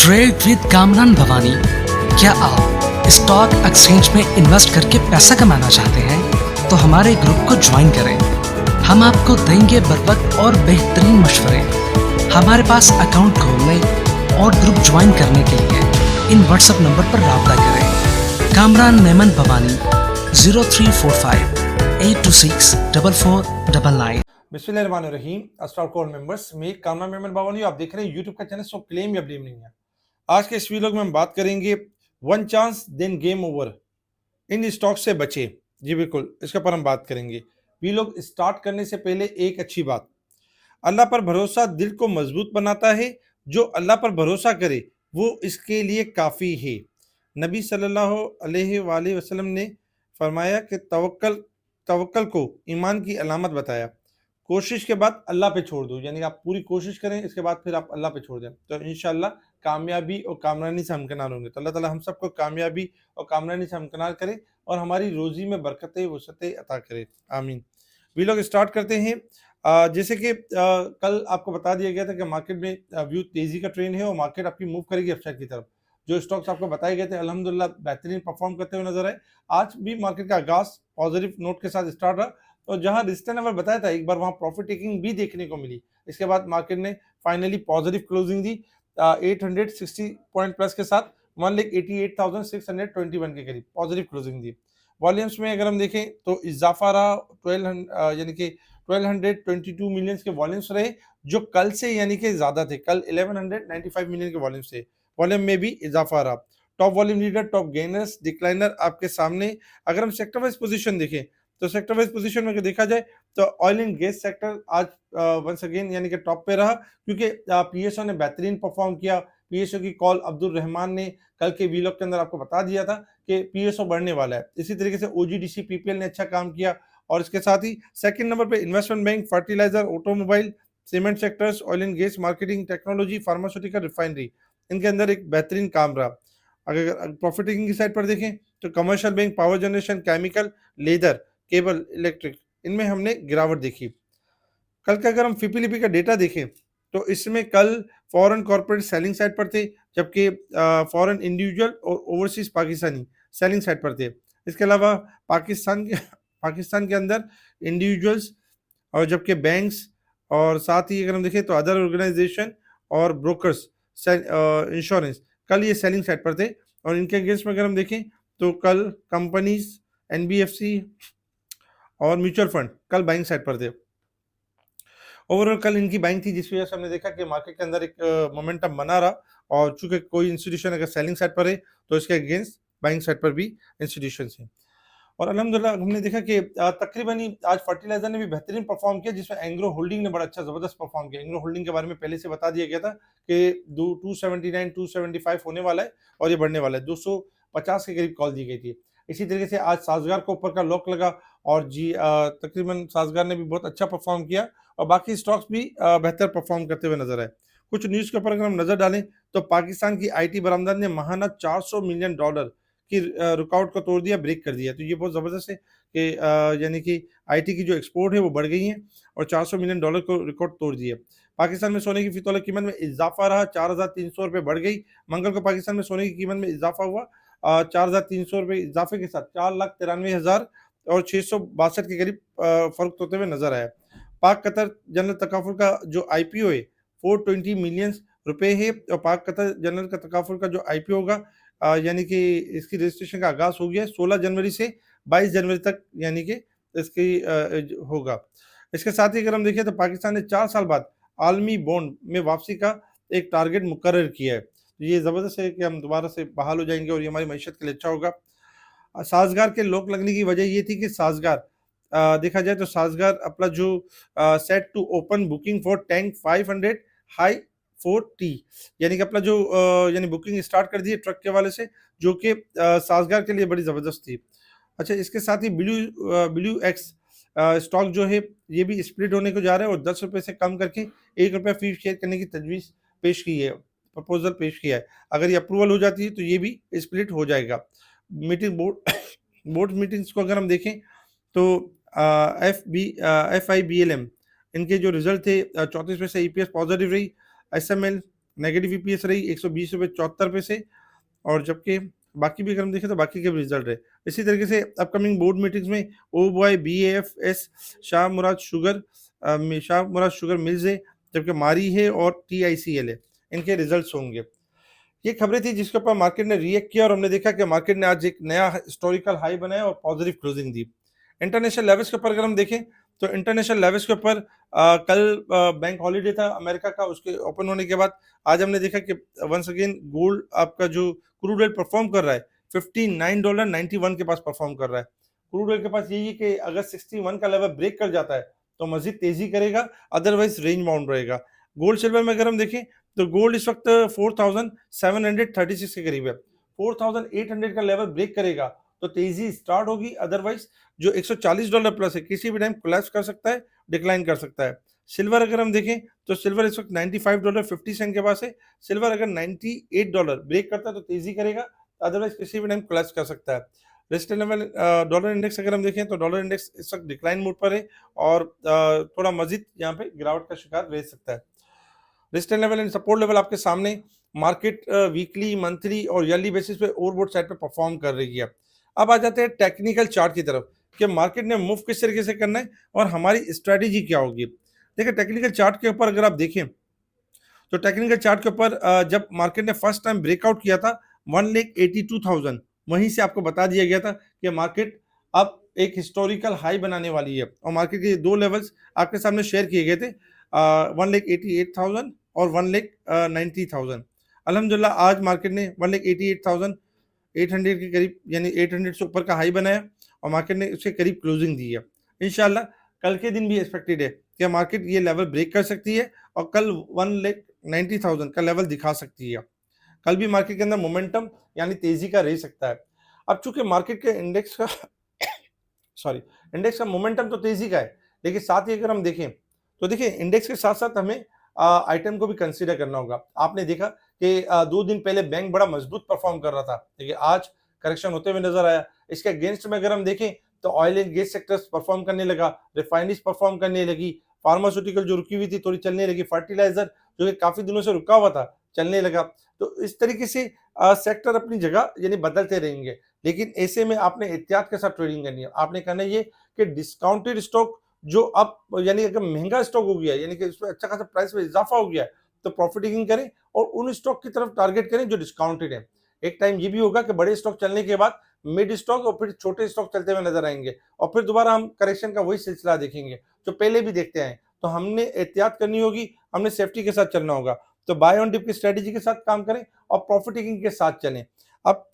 Trade with Kamran Bhavani. क्या आप stock exchange में इन्वेस्ट करके पैसा कमाना चाहते हैं तो हमारे ग्रुप को ज्वाइन करें। हम आपको देंगे बर वक्त और बेहतरीन मशवरे। हमारे पास अकाउंट खोलने और ग्रुप ज्वाइन करने के लिए इन व्हाट्सएप नंबर पर राब्ता करें। कामरान मेमन भवानी 0345 826 4499। बिस्मिल्लाहिर्रहमानिर्रहीम। अस्सलाम वालेकुम मेंबर्स, मैं कामरान मेमन भवानी, आप देख रहे हैं यूट्यूब का चैनल। सो क्लेम या ब्लेम नहीं है। आज के इस वीडियो में हम बात करेंगे one chance then game over, इन स्टॉक से बचे। जी बिल्कुल, इसके ऊपर हम बात करेंगे। वी लोग स्टार्ट करने से पहले एक अच्छी बात, अल्लाह पर भरोसा दिल को मजबूत बनाता है। जो अल्लाह पर भरोसा करे वो इसके लिए काफ़ी है। नबी सल्लल्लाहु अलैहि वसल्लम ने फरमाया कि तवक्कल तवक्कल को ईमान की अलामत बताया। कोशिश के बाद अल्लाह पे छोड़ दो, यानी आप पूरी कोशिश करें, इसके बाद फिर आप अल्लाह पे छोड़ दें, तो इंशाल्लाह कामयाबी और कामरानी से हमकिनार होंगे। तो अल्लाह ताला हम सबको कामयाबी और कामरानी से हमकिनार करे और हमारी रोज़ी में बरकतें वसअतें अता करे, आमीन। वी लोग स्टार्ट करते हैं। जैसे कि कल आपको बता दिया गया था कि मार्केट में व्यू तेज़ी का ट्रेंड है और मार्केट आपकी मूव करेगी अपसाइड की तरफ। जो स्टॉक्स आपको बताए गए थे अल्हम्दुलिल्लाह बेहतरीन परफॉर्म करते हुए नजर आए। आज भी मार्केट का आगाज पॉजिटिव नोट के साथ स्टार्ट रहा, और जहां रेजिस्टेंस लेवल बताया था एक बार वहां प्रॉफिट टेकिंग भी देखने को मिली। इसके बाद मार्केट ने फाइनली पॉजिटिव क्लोजिंग दी 860 पॉइंट प्लस के साथ 1,88,621 के करीब पॉजिटिव क्लोजिंग दी। वॉल्यूम्स में अगर हम देखें तो इजाफा रहा 1200 यानी कि 1222 मिलियन के वॉल्यूम्स रहे, जो कल से यानी कि ज्यादा थे। कल 1195 मिलियन के वॉल्यूम्स थे, वॉल्यूम में भी इजाफा रहा। Top volume leader, top gainers, decliner आपके सामने। अगर हम सेक्टर वाइज पोजीशन देखें तो सेक्टर वाइज पोजीशन में अगर देखा जाए तो ऑयल एंड गैस सेक्टर आज वंस अगेन यानी कि टॉप पे रहा, क्योंकि पीएसओ ने बेहतरीन परफॉर्म किया। पीएसओ की कॉल अब्दुल रहमान ने कल के वीलॉग के अंदर आपको बता दिया था कि पीएसओ बढ़ने वाला है। इसी तरीके से ओजीडीसी पीपीएल ने अच्छा काम किया, और इसके साथ ही सेकंड नंबर पे investment bank, fertiliser, automobile, cement sectors, oil and gas, marketing, technology, pharmaceutical, refinery, इनके अंदर एक बेहतरीन काम रहा। अगर प्रॉफिटिंग की साइड पर देखें तो commercial bank, power generation, chemical, leather, cable, electric, इनमें हमने गिरावट देखी। कल का अगर हम फिपीलीपी का डेटा देखें तो इसमें कल फॉरेन कॉर्पोरेट सेलिंग साइड पर थे, जबकि फॉरेन इंडिविजुअल और ओवरसीज पाकिस्तानी सेलिंग साइड पर थे। इसके अलावा पाकिस्तान के अंदर इंडिविजुअल्स और जबकि बैंक्स, और साथ ही अगर हम देखें तो अदर ऑर्गेनाइजेशन और ब्रोकर्स, इंश्योरेंस, कल ये सेलिंग साइड पर थे। और इनके अगेंस्ट में अगर हम देखें तो कल कंपनीज, एनबीएफसी और म्यूचुअल फंड कल बाइंग साइड पर थे। ओवरऑल कल इनकी बाइंग थी, जिस वजह से हमने देखा कि मार्केट के अंदर एक मोमेंटम बना रहा। और चूंकि कोई इंस्टीट्यूशन अगर सेलिंग साइड पर है तो इसके अगेंस्ट बाइंग साइड पर भी इंस्टीट्यूशन हैं। और अल्हम्दुलिल्लाह हमने देखा कि तकरीबन ही आज फर्टिलाइजर ने भी बेहतरीन परफॉर्म किया, जिसमें एंग्रो होल्डिंग ने बड़ा अच्छा जबरदस्त परफॉर्म किया। एंग्रो होल्डिंग के बारे में पहले से बता दिया गया था कि 279 275 होने वाला है और ये बढ़ने वाला है। 250 के करीब कॉल दी गई थी। इसी तरीके से आज साजगार को ऊपर का लॉक लगा, और तकरीबन साजगार ने भी बहुत अच्छा परफॉर्म किया, और बाकी स्टॉक्स भी बेहतर परफॉर्म करते हुए नजर आए। कुछ न्यूज़ के ऊपर अगर हम नजर डालें तो पाकिस्तान की आईटी बरामदात ने महाना $400 मिलियन की रुकावट को तोड़ दिया, ब्रेक कर दिया। तो ये बहुत ज़बरदस्त है कि यानी कि आईटी की जो एक्सपोर्ट है वो बढ़ गई है और $400 मिलियन को रिकॉर्ड तोड़ दिया। पाकिस्तान में सोने की फी तोला कीमत में इजाफा रहा, 4,300 रुपये बढ़ गई। मंगल को पाकिस्तान में सोने की कीमत में इजाफा हुआ, 4,300 रुपये इजाफे के साथ 4,93,000 और 662 के करीब फर्क होते हुए नजर आया। पाक कतर जनरल तकाफुल का जो आईपीओ है 420 मिलियन रुपए है, और पाक कतर जनरल का तकाफुल का जो आईपीओ होगा यानी कि इसकी रजिस्ट्रेशन का आगाज हो गया 16 जनवरी से 22 जनवरी तक, यानी कि इसकी होगा। इसके साथ ही अगर हम देखें तो पाकिस्तान ने 4 साल बाद आलमी बॉन्ड में वापसी का एक टारगेट मुकर्रर किया है। तो ये ज़बरदस्त है कि हम दोबारा से बहाल हो जाएंगे और ये हमारी मईशत के लिए अच्छा होगा। साजगार के लोक लगने की वजह ये थी कि साजगार देखा जाए तो साजगार अपना जो set to open booking for tank 500 hi 4T, यानी कि अपना जो यानी बुकिंग स्टार्ट कर दी है ट्रक के वाले से, जो कि साजगार के लिए बड़ी ज़बरदस्त थी। अच्छा, इसके साथ ही ब्लू एक्स स्टॉक जो है ये भी स्प्लिट होने को जा रहा है, और 10 रुपये से कम करके 1 रुपया फी शेयर करने की तजवीज़ पेश की है, प्रपोजल पेश किया है। अगर ये अप्रूवल हो जाती है तो ये भी स्प्लिट हो जाएगा। मीटिंग बोर्ड बोर्ड मीटिंग्स को अगर हम देखें तो FIBLM इनके जो रिजल्ट थे 34 में से EPS पॉजिटिव रही। SML नेगेटिव ईपीएस रही 120 रुपये 74 पैसे, और जबकि बाकी भी अगर हम देखें तो बाकी के भी रिजल्ट रहे। इसी तरीके से अपकमिंग बोर्ड मीटिंग्स में ओबॉय, बीएएफएस, शाह मुराद शुगर मिल्स है, जबकि मारी है और टीआईसीएल है, इनके रिजल्ट्स होंगे। ये खबरें थी जिसके ऊपर मार्केट ने रिएक्ट किया और हमने देखा कि मार्केट ने आज एक नया हिस्टोरिकल हाई बनाया और पॉजिटिव क्लोजिंग दी। इंटरनेशनल लेवल्स के ऊपर अगर हम देखें तो इंटरनेशनल लेवल्स के ऊपर कल बैंक हॉलीडे था अमेरिका का, उसके ओपन होने के बाद आज हमने देखा कि वंस अगेन गोल्ड आपका जो क्रूड ऑयल परफॉर्म कर रहा है $59.91 के पास परफॉर्म कर रहा है। क्रूड ऑयल के पास यही है कि अगर 61 का लेवल ब्रेक कर जाता है तो मजीद तेजी करेगा, अदरवाइज रेंज बाउंड रहेगा। गोल्ड सिल्वर में अगर हम देखें तो गोल्ड इस वक्त 4736 के करीब है। 4800 का लेवल ब्रेक करेगा तो तेजी स्टार्ट होगी, अदरवाइज जो $140 प्लस है किसी भी टाइम कोलैप्स कर सकता है, डिक्लाइन कर सकता है। सिल्वर अगर हम देखें तो सिल्वर इस वक्त $95.50 के पास है। सिल्वर अगर $98 ब्रेक करता है तो तेजी करेगा, अदरवाइज किसी भी टाइम कोलैप्स कर सकता है। रेजिस्टेंस लेवल डॉलर इंडेक्स अगर हम देखें तो डॉलर इंडेक्स इस वक्त डिक्लाइन मोड पर है और थोड़ा मजीद यहाँ पे गिरावट का शिकार रह सकता है। Resistance level and support level आपके सामने, मार्केट वीकली, मंथली और ईयरली बेसिस पे ओवरबॉट साइड पे परफॉर्म कर रही है। अब आ जाते हैं टेक्निकल चार्ट की तरफ कि मार्केट ने मूव किस तरीके से करना है और हमारी स्ट्रेटेजी क्या होगी। देखिए टेक्निकल चार्ट के ऊपर अगर आप देखें तो टेक्निकल चार्ट के ऊपर जब मार्केट ने फर्स्ट टाइम ब्रेकआउट किया था 1,82,000, वहीं से आपको बता दिया गया था कि मार्केट अब एक हिस्टोरिकल हाई बनाने वाली है और मार्केट के दो लेवल्स आपके सामने शेयर किए गए थे, 1,88,000 और 1,90,000। अल्हम्दुलिल्लाह आज मार्केट ने 1,88,800 के करीब यानी 800 से ऊपर का हाई बनाया और मार्केट ने उसके करीब क्लोजिंग दी है। इंशाल्लाह कल के दिन भी एक्सपेक्टेड है कि मार्केट ये लेवल ब्रेक कर सकती है और कल 1,90,000 का लेवल दिखा सकती है। कल भी मार्केट के अंदर मोमेंटम यानी तेजी का रह सकता है। अब चूंकि मार्केट के इंडेक्स का सॉरी इंडेक्स का मोमेंटम तो तेजी का है, लेकिन साथ ही अगर हम देखें तो देखिए इंडेक्स के साथ साथ हमें आइटम को भी कंसीडर करना होगा। आपने देखा कि 2 दिन पहले बैंक बड़ा मजबूत परफॉर्म कर रहा था, लेकिन आज करेक्शन होते हुए नजर आया। इसके अगेंस्ट में अगर हम देखें तो oil and gas sectors perform करने लगा, रिफाइनरीज परफॉर्म करने लगी, फार्मास्यूटिकल जो रुकी हुई थी थोड़ी चलने लगी, फर्टिलाइजर जो कि काफी दिनों से रुका हुआ था चलने लगा। तो इस तरीके से सेक्टर अपनी जगह यानी बदलते रहेंगे, लेकिन ऐसे में आपने एहतियात के साथ ट्रेडिंग करनी है। आपने कहना ये कि डिस्काउंटेड स्टॉक जो अब यानी अगर महंगा स्टॉक हो गया यानी कि इसमें अच्छा खासा प्राइस में इजाफा हो गया है तो प्रॉफिट टेकिंग करें और उन स्टॉक की तरफ टारगेट करें जो डिस्काउंटेड है। एक टाइम ये भी होगा कि बड़े स्टॉक चलने के बाद मिड स्टॉक और फिर छोटे स्टॉक चलते हुए नजर आएंगे और फिर दोबारा हम करेक्शन का वही सिलसिला देखेंगे जो पहले भी देखते हैं। तो हमने एहतियात करनी होगी, हमने सेफ्टी के साथ चलना होगा। तो बाय ऑन डिप की स्ट्रेटेजी के साथ काम करें और प्रॉफिट टेकिंग के साथ चलें। अब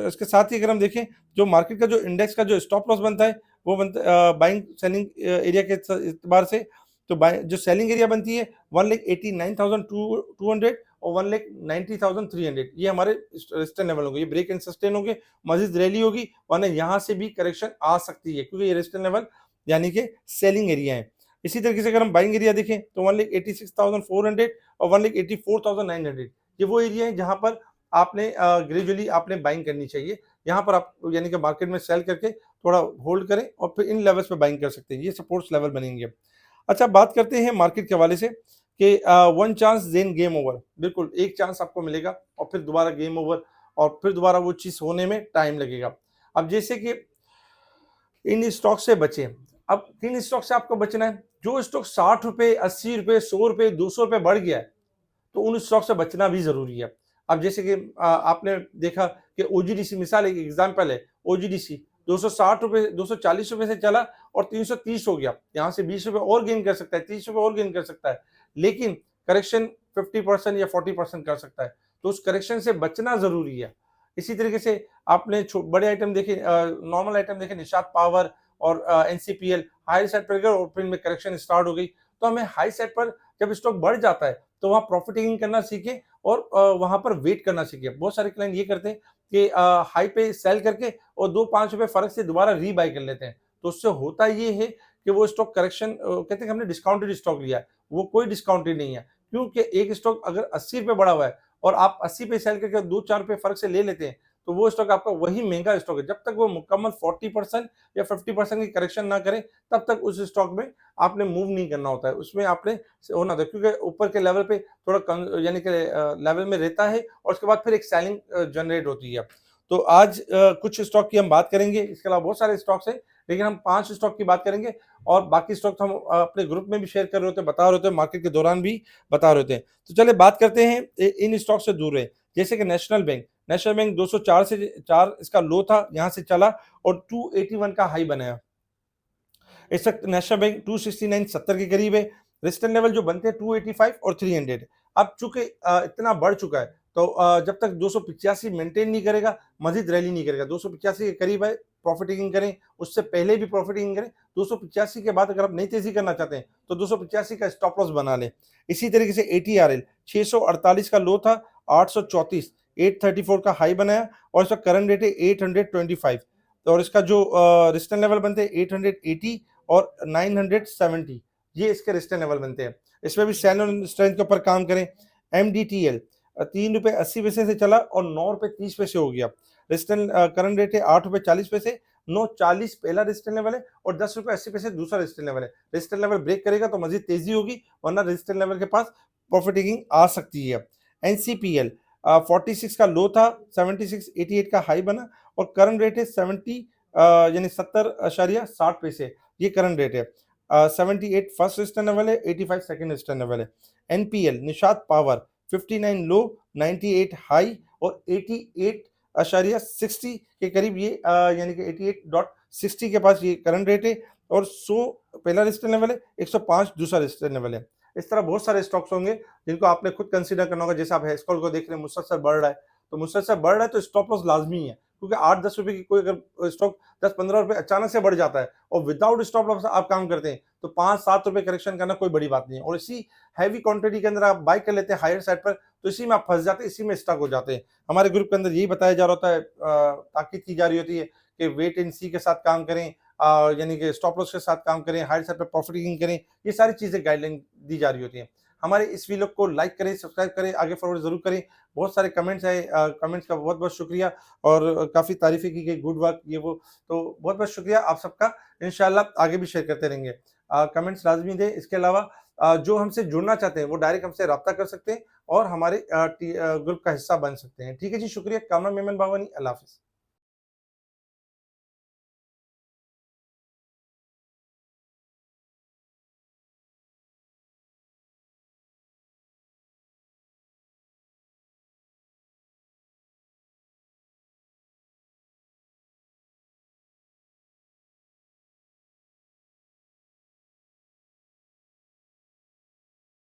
इसके साथ ही अगर हम देखें जो मार्केट का जो इंडेक्स का जो स्टॉप लॉस बनता है वो बनता बाइंग सेलिंग एरिया के एतबार से, तो जो सेलिंग एरिया बनती है 1,89,200 और 1,90,300, ये हमारे रेजिस्टेंस लेवल होंगे। ये ब्रेक एंड सस्टेन होंगे, मजीद रैली होगी वरना यहाँ से भी करेक्शन आ सकती है क्योंकि ये रेजिस्टेंस लेवल यानी कि सेलिंग एरिया है। इसी तरीके से अगर हम बाइंग एरिया देखें तो 1,86,400 और 1,84,900, ये वो एरिया है जहां पर आपने ग्रेजुअली आपने बाइंग करनी चाहिए। यहाँ पर आप यानी कि मार्केट में सेल करके थोड़ा होल्ड करें और फिर इन लेवल्स पे बाइंग कर सकते हैं, ये सपोर्ट्स लेवल बनेंगे। अच्छा बात करते हैं मार्केट के हवाले से कि one chance then game over, बिल्कुल एक चांस आपको मिलेगा और फिर दोबारा गेम ओवर और फिर दोबारा वो चीज होने में टाइम लगेगा। अब जैसे कि इन स्टॉक से बचें, अब किन स्टॉक से आपको बचना है? जो स्टॉक 60 रुपए, 80 रुपए, 100 रुपए, 200 रुपए बढ़ गया है तो उन स्टॉक से बचना भी जरूरी है। अब जैसे कि आपने देखा कि ओजीडीसी मिसाल एक एग्जांपल है, ओजीडीसी 260 रुपए 240 रुपए से चला और 330 हो गया, यहाँ से 20 रुपए और गेन कर सकता है, 30 रुपए और गेन कर सकता है, लेकिन करेक्शन 50% या 40% कर सकता है, तो उस करेक्शन से बचना जरूरी है। इसी तरीके से आपने बड़े आइटम देखे, नॉर्मल आइटम देखे, निषाद पावर और एनसीपीएल हाई साइड पर गए और फिर में करेक्शन स्टार्ट हो गई, तो हमें हाई साइड पर जब स्टॉक बढ़ जाता है तो वहाँ प्रॉफिट टेकिंग करना सीखे और वहां पर वेट करना सीखे। बहुत सारे क्लाइंट ये करते हैं कि हाई पे सेल करके और 2-5 रुपए फर्क से दोबारा रीबाई कर लेते हैं, तो उससे होता ये है कि वो स्टॉक करेक्शन कहते हैं कि हमने डिस्काउंटेड स्टॉक लिया है, वो कोई डिस्काउंटेड नहीं है, क्योंकि एक स्टॉक अगर 80 रुपए बढ़ा हुआ है और आप 80 पे सेल करके 2-4 रुपए फर्क से ले लेते हैं तो वो स्टॉक आपका वही महंगा स्टॉक है। जब तक वो मुकम्मल 40% या 50% की करेक्शन ना करे, तब तक उस स्टॉक में आपने मूव नहीं करना होता है। उसमें आपने होना होता है, क्योंकि ऊपर के लेवल पे थोड़ा यानी कि लेवल में रहता है और उसके बाद फिर एक सेलिंग जनरेट होती है। तो आज कुछ स्टॉक की हम बात करेंगे, इसके अलावा बहुत सारे स्टॉक्स हैं, लेकिन हम 5 स्टॉक की बात करेंगे और बाकी स्टॉक तो हम अपने ग्रुप में भी शेयर कर रहे होते हैं, बता रहे होते हैं, मार्केट के दौरान भी बता रहे होते हैं। तो चलिए बात करते हैं इन स्टॉक से दूर रहे, जैसे कि नेशनल बैंक 204 से 4 इसका लो था, यहाँ से चला और 281 का हाई बनाया। इस वक्त नेशनल बैंक 269.70 के करीब है। रेजिस्टेंस लेवल जो बनते हैं 285 और 300। अब चूंकि इतना बढ़ चुका है, तो जब तक 285 मेंटेन नहीं करेगा, मजीद रैली नहीं करेगा। 285 के करीब है, प्रॉफिट टेकिंग करें, उससे पहले भी प्रॉफिट टेकिंग करें। 285 के बाद अगर आप नई तेजी करना चाहते हैं, तो 285 का स्टॉप लॉस बना लें। इसी तरीके से ATRL 648 का लो था, 834, 834 का हाई बनाया और इसका करंट रेट है 825। और इसका जो रेजिस्टेंस लेवल बनते हैं 880 और 970, ये इसके रेजिस्टेंस लेवल बनते हैं। इसमें भी स्ट्रेंथ के ऊपर काम करें। MDTL 3 रुपए 80 पैसे से चला और 9 रुपए 30 पैसे हो गया। रेजिस्टेंस करंट रेट है 8 रुपए 40 पैसे, 9.40 पहला रेजिस्टेंस लेवल है और 10 रुपए 80 पैसे दूसरा रेजिस्टेंस लेवल है। रेजिस्टेंस लेवल ब्रेक करेगा तो मजीद तेजी होगी, वरना रेजिस्टेंस लेवल के पास प्रॉफिट टेकिंग आ सकती है। NCPL 46 का लो था, 76.88 का हाई बना और करंट रेट है 70 यानी 70.60 ये करंट रेट है। 78 फर्स्ट रेजिस्टेंस लेवल है, 85 सेकंड रेजिस्टेंस लेवल है। NPL निषाद पावर 59 लो, 98 हाई और 88.60 के करीब ये यानी कि 88.60 के पास ये करंट रेट है और 100 पहला रेजिस्टेंस लेवल है, 105 दूसरा रेजिस्टेंस लेवल है। इस तरह बहुत सारे स्टॉक्स होंगे जिनको आपने खुद कंसीडर करना होगा। जैसे आप हेस्कॉल को देख रहे हैं, मुसलसल बढ़ रहा है, तो मुसलसल बढ़ रहा है तो स्टॉप लॉस लाजमी है, क्योंकि 8-10 रुपए की कोई अगर स्टॉक 10-15 रुपए अचानक से बढ़ जाता है और विदाउट स्टॉप लॉस आप काम करते हैं, तो 5-7 रुपए करेक्शन करना कोई बड़ी बात नहीं है। और इसी हैवी क्वांटिटी के अंदर आप बाय कर लेते हैं हायर साइड पर, तो इसी में आप फंस जाते हैं, इसी में स्टक हो जाते हैं। हमारे ग्रुप के अंदर यही बताया जा रहा होता है, ताकीद की जा रही होती है कि वेट एंड सी के साथ काम करें, यानी कि स्टॉप लॉस के साथ काम करें, हायर साइड पर प्रॉफिट टेकिंग करें, ये सारी चीजें गाइडलाइन दी जा रही होती हैं। हमारे इस वीडियो को लाइक करें, सब्सक्राइब करें, आगे फॉरवर्ड जरूर करें। बहुत सारे कमेंट्स आए, कमेंट्स का बहुत बहुत शुक्रिया और काफ़ी तारीफें की गई, गुड वर्क ये वो, तो बहुत बहुत शुक्रिया आप सबका। इंशाल्लाह आगे भी शेयर करते रहेंगे। कमेंट्स लाजमी दें। इसके अलावा जो हमसे जुड़ना चाहते हैं वो डायरेक्ट हमसे रब्ता कर सकते हैं और हमारे ग्रुप का हिस्सा बन सकते हैं। ठीक है जी, शुक्रिया। कामना मेमन बावानी, अल्लाह हाफिज़।